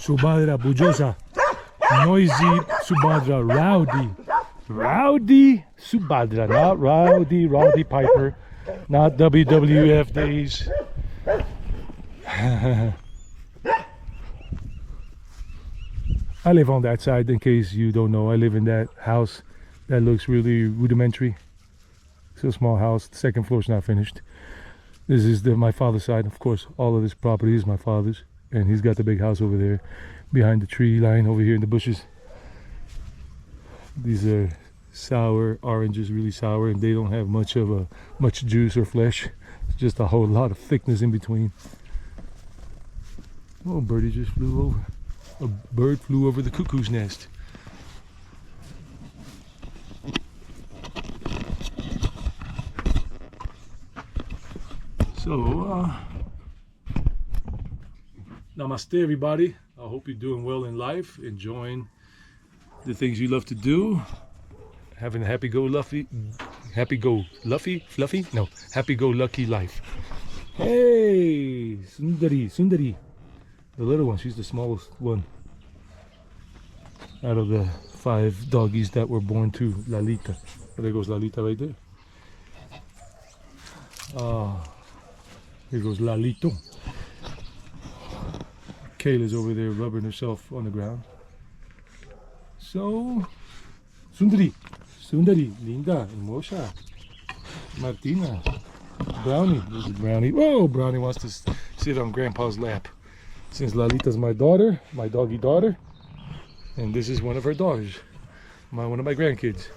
Subhadra Bujosa. Noisy Subhadra. Rowdy Subhadra. Not Rowdy Piper. Not WWF days. I live on that side, in case you don't know. I live in that house that looks really rudimentary. It's a small house. The second floor's not finished. This is my father's side. Of course, all of this property is my father's, and he's got the big house over there behind the tree line over here in the bushes. These are sour oranges, really sour, and they don't have much juice or flesh. It's just a whole lot of thickness in between. Oh, birdie just flew over. A bird flew over the cuckoo's nest. So, namaste everybody. I hope you're doing well in life, enjoying the things you love to do, having a happy-go-lucky life. Hey, Sundari. The little one, she's the smallest one out of the 5 doggies that were born to Lalita. There goes Lalita right there. Here goes Lalito. Kayla's over there rubbing herself on the ground. So, Sundari, Linda, Mosha, Martina, Brownie. This is Brownie. Whoa, Brownie wants to sit on Grandpa's lap. Since Lalita's my daughter, my doggy daughter, and this is one of her daughters, one of my grandkids,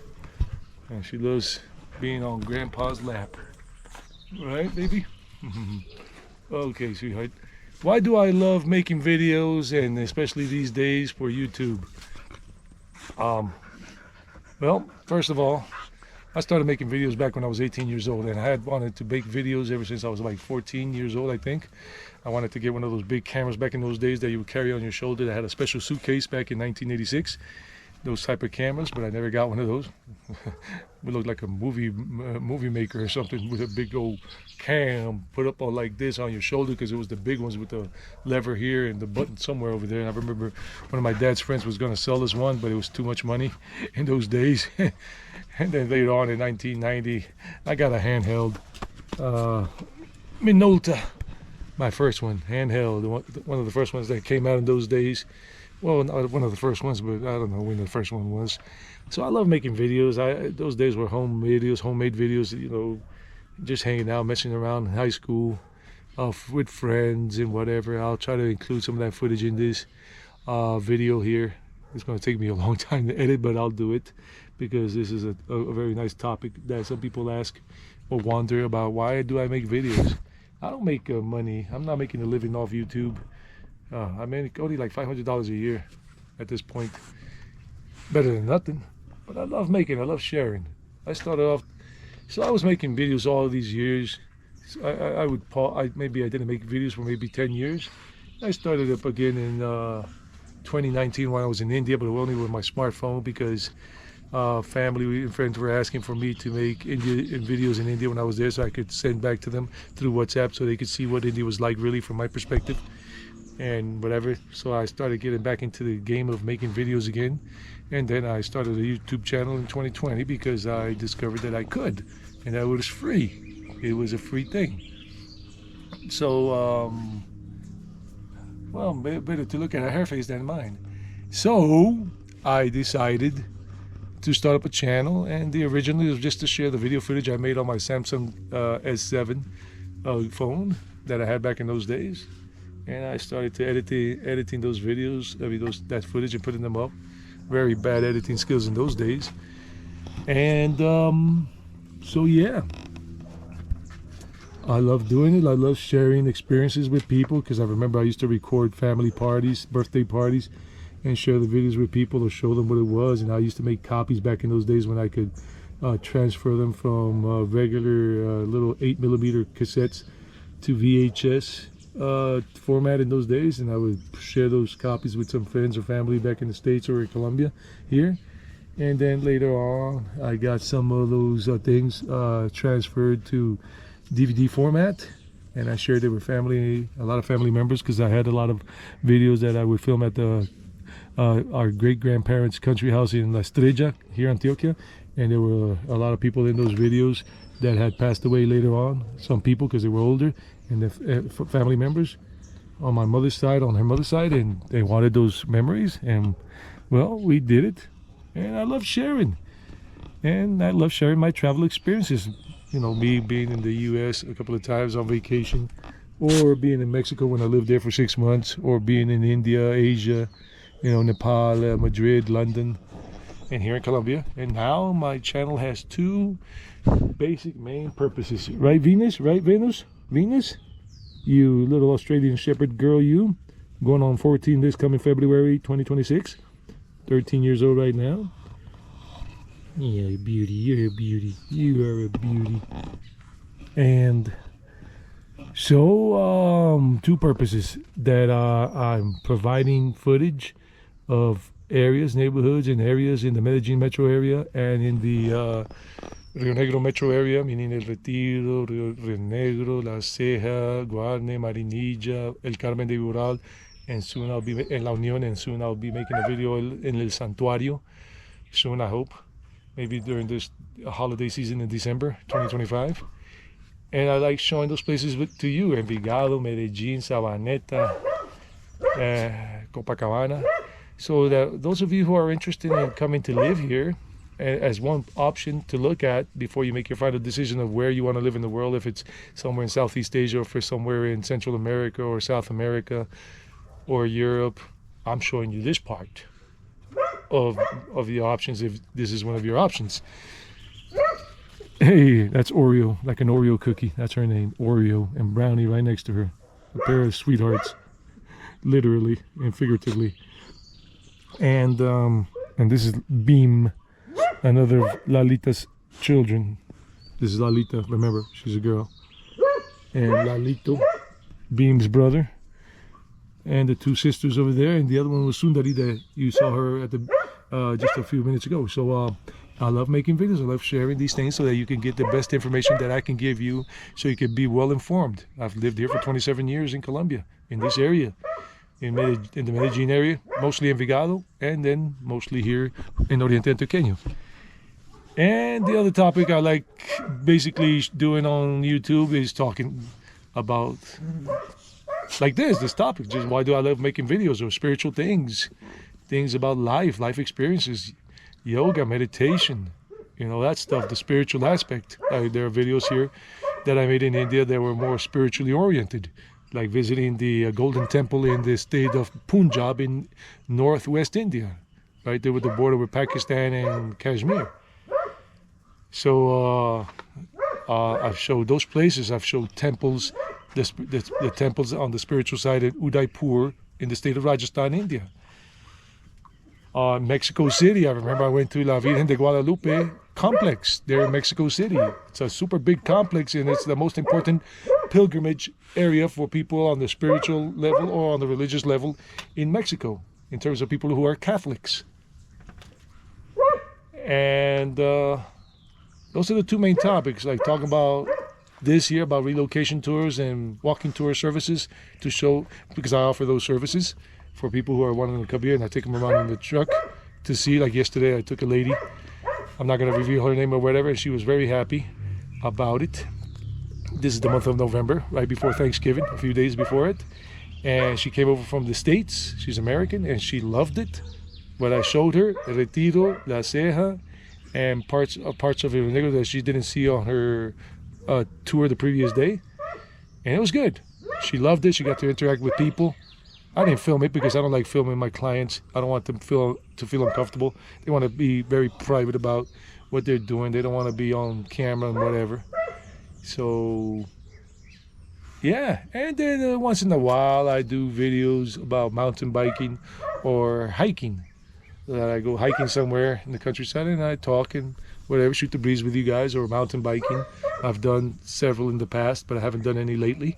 and she loves being on Grandpa's lap. Right, baby? Okay, sweetheart. Why do I love making videos, and especially these days for YouTube? Well, first of all, I started making videos back when I was 18 years old, and I had wanted to make videos ever since I was like 14 years old, I think. I wanted to get one of those big cameras back in those days that you would carry on your shoulder that had a special suitcase back in 1986. Those type of cameras, but I never got one of those. We looked like a movie maker or something with a big old cam put up all like this on your shoulder, because it was the big ones with the lever here and the button somewhere over there. And I remember one of my dad's friends was going to sell us one, but it was too much money in those days. And then later on in 1990, I got a handheld Minolta, my first one, handheld, one of the first ones that came out in those days. Well, not one of the first ones, but I don't know when the first one was. So I love making videos. Those days were homemade videos, you know, just hanging out, messing around in high school with friends and whatever. I'll try to include some of that footage in this video here. It's going to take me a long time to edit, but I'll do it, because this is a very nice topic that some people ask or wonder about. Why do I make videos? I don't make money. I'm not making a living off YouTube. I make only like $500 a year at this point. Better than nothing. But I love making, I love sharing. I started off, so I was making videos all these years. So maybe I didn't make videos for maybe 10 years. I started up again in 2019 when I was in India, but only with my smartphone, because family and friends were asking for me to make videos in India when I was there, so I could send back to them through WhatsApp so they could see what India was like really from my perspective and whatever. So I started getting back into the game of making videos again, and then I started a YouTube channel in 2020 because I discovered that I could, and that it was free. It was a free thing. So well, better to look at her face than mine. So I decided to start up a channel, and originally it was just to share the video footage I made on my Samsung S7 phone that I had back in those days. And I started to editing those videos, that footage, and putting them up. Very bad editing skills in those days. And so yeah, I love doing it. I love sharing experiences with people, because I remember I used to record family parties, birthday parties, and share the videos with people or show them what it was. And I used to make copies back in those days when I could transfer them from regular little 8mm cassettes to VHS format in those days, and I would share those copies with some friends or family back in the States or in Colombia here. And then later on, I got some of those things transferred to DVD format, and I shared it with family, a lot of family members, because I had a lot of videos that I would film at the our great-grandparents' country house in La Estrella, here in Antioquia, and there were a lot of people in those videos that had passed away later on, some people because they were older, and the family members on my mother's side, on her mother's side, and they wanted those memories, and well, we did it, and I love sharing. And I love sharing my travel experiences. You know, me being in the US a couple of times on vacation, or being in Mexico when I lived there for 6 months, or being in India, Asia, you know, Nepal, Madrid, London, and here in Colombia. And now my channel has two basic main purposes. Right, Venus? Right, Venus? Venus? You little Australian Shepherd girl, you. Going on 14 this coming February 2026. 13 years old right now. Yeah, beauty, you're a beauty, you are a beauty. And so two purposes: that I'm providing footage of areas, neighborhoods and areas in the Medellin metro area and in the Rio Negro metro area, meaning El Retiro, Rio Negro, La Ceja, Guarne, Marinilla, El Carmen de Ural, and soon I'll be in La Unión, and soon I'll be making a video in El Santuario, soon I hope. Maybe during this holiday season in December 2025. And I like showing those places to you: Envigado, Medellin, Sabaneta, Copacabana. So that those of you who are interested in coming to live here, as one option to look at before you make your final decision of where you want to live in the world, if it's somewhere in Southeast Asia or for somewhere in Central America or South America or Europe, I'm showing you this part of the options, if this is one of your options. Hey, that's Oreo, like an Oreo cookie. That's her name, Oreo, and Brownie right next to her. A pair of sweethearts, literally and figuratively. And this is Beam, another of Lalita's children. This is Lalita, remember, she's a girl. And Lalito, Beam's brother. And the two sisters over there, and the other one was Sundari, that you saw her at the just a few minutes ago. So I love making videos. I love sharing these things so that you can get the best information that I can give you, so you can be well informed. I've lived here for 27 years in Colombia, in this area, in the Medellin area, mostly in Envigado, and then mostly here in Oriente Antioqueño. And the other topic I like basically doing on YouTube is talking about like this topic, just why do I love making videos of spiritual things about life experiences, yoga, meditation, you know, that stuff, the spiritual aspect. There are videos here that I made in India that were more spiritually oriented, like visiting the Golden Temple in the state of Punjab in northwest India, right there with the border with Pakistan and Kashmir. So I've showed those places. I've showed temples, the temples on the spiritual side at Udaipur in the state of Rajasthan, India. Mexico City, I remember I went to La Virgen de Guadalupe complex there in Mexico City. It's a super big complex, and it's the most important pilgrimage area for people on the spiritual level or on the religious level in Mexico, in terms of people who are Catholics. And those are the two main topics, like talking about this year about relocation tours and walking tour services, to show, because I offer those services for people who are wanting to come here, and I take them around in the truck to see. Like yesterday, I took a lady, I'm not going to reveal her name or whatever, and she was very happy about it. This is the month of November, right before Thanksgiving, a few days before it. And she came over from the States. She's American, and she loved it. What I showed her, Retiro, La Ceja, and parts of Rio Negro that she didn't see on her tour the previous day. And it was good. She loved it. She got to interact with people. I didn't film it because I don't like filming my clients. I don't want them to feel uncomfortable. They want to be very private about what they're doing. They don't want to be on camera and whatever. So, yeah. And then once in a while, I do videos about mountain biking or hiking. I go hiking somewhere in the countryside and I talk and whatever, shoot the breeze with you guys, or mountain biking. I've done several in the past, but I haven't done any lately.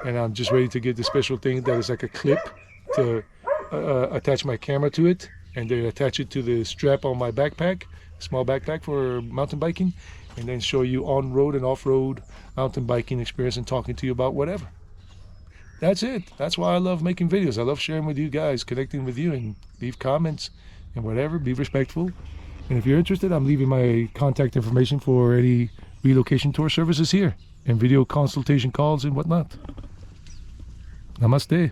And I'm just waiting to get the special thing that is like a clip to attach my camera to it and then attach it to the strap on my backpack, small backpack for mountain biking, and then show you on-road and off-road mountain biking experience and talking to you about whatever. That's it. That's why I love making videos. I love sharing with you guys, connecting with you, and leave comments and whatever. Be respectful. And if you're interested, I'm leaving my contact information for any relocation tour services here and video consultation calls and whatnot. Namaste.